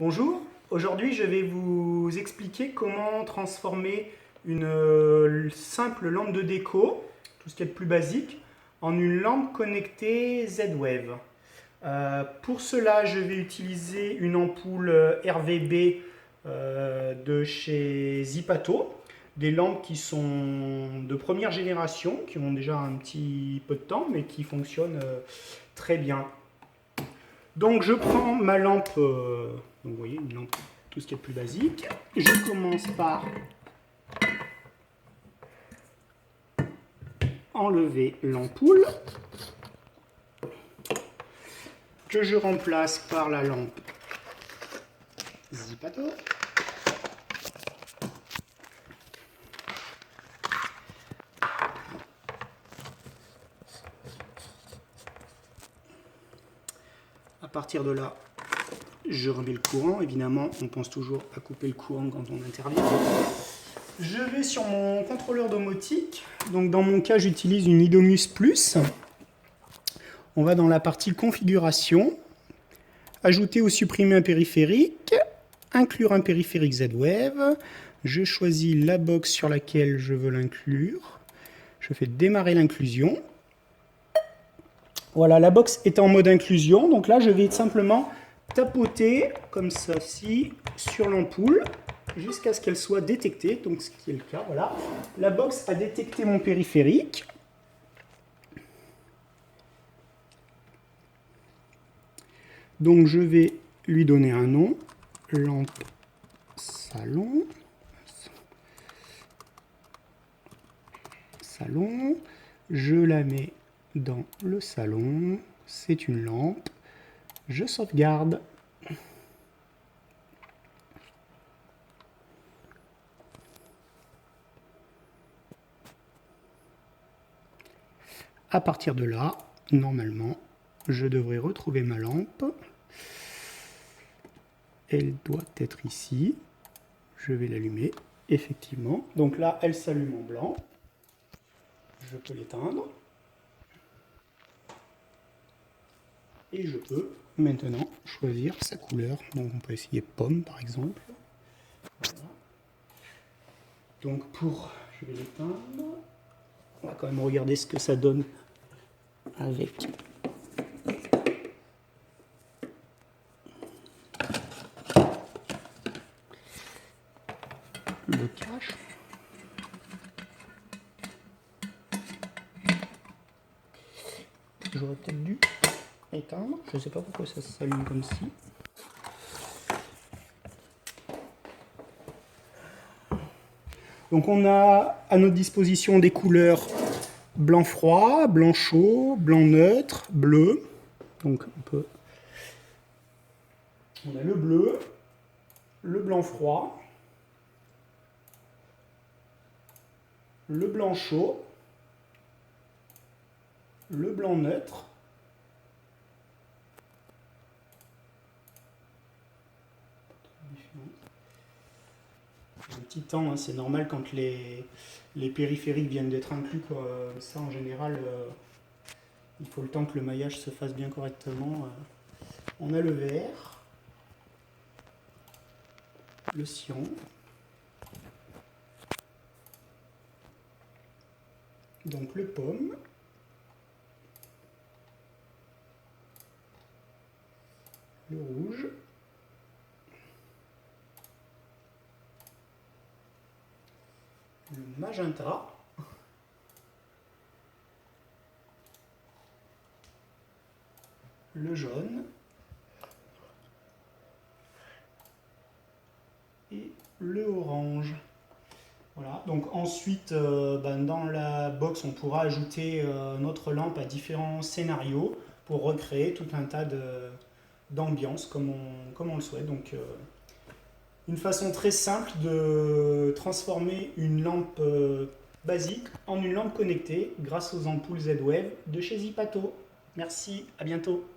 Bonjour, aujourd'hui je vais vous expliquer comment transformer une simple lampe de déco, tout ce qui est de plus basique, en une lampe connectée Z-Wave. Pour cela, je vais utiliser une ampoule RVB de chez Zipato, des lampes qui sont de première génération, qui ont déjà un petit peu de temps, mais qui fonctionnent très bien. Donc je prends ma lampe, donc vous voyez, une lampe, tout ce qui est plus basique. Je commence par enlever l'ampoule, que je remplace par la lampe Zipato. À partir de là, je remets le courant. Évidemment, on pense toujours à couper le courant quand on intervient. Je vais sur mon contrôleur domotique. Donc dans mon cas, j'utilise une Idomus Plus. On va dans la partie configuration, ajouter ou supprimer un périphérique, inclure un périphérique Z-Wave. Je choisis la box sur laquelle je veux l'inclure. Je fais démarrer l'inclusion. Voilà, la box est en mode inclusion. Donc là, je vais simplement tapoter comme ceci sur l'ampoule jusqu'à ce qu'elle soit détectée. Donc ce qui est le cas, voilà. La box a détecté mon périphérique. Donc je vais lui donner un nom, lampe salon. Salon. Je la mets dans le salon. C'est une lampe. Je sauvegarde. À partir de là, normalement, je devrais retrouver ma lampe. Elle doit être ici. Je vais l'allumer. Effectivement. Donc là, elle s'allume en blanc. Je peux l'éteindre. Et je peux maintenant choisir sa couleur. Donc on peut essayer pomme par exemple. Voilà. Donc je vais l'éteindre. On va quand même regarder ce que ça donne avec le cache. J'aurais peut-être dû éteindre. Je ne sais pas pourquoi ça s'allume comme ci. Donc on a à notre disposition des couleurs blanc froid, blanc chaud, blanc neutre, bleu. Donc on a le bleu, le blanc froid, le blanc chaud, le blanc neutre, un petit temps, hein, c'est normal quand les périphériques viennent d'être inclus, quoi. Ça en général, il faut le temps que le maillage se fasse bien correctement. On a le vert, le cyan, donc le pomme, le rouge, le magenta, le jaune et le orange. Voilà, donc ensuite dans la box on pourra ajouter notre lampe à différents scénarios pour recréer tout un tas d'ambiances comme on le souhaite. Donc une façon très simple de transformer une lampe basique en une lampe connectée grâce aux ampoules Z-Wave de chez Zipato. Merci, à bientôt.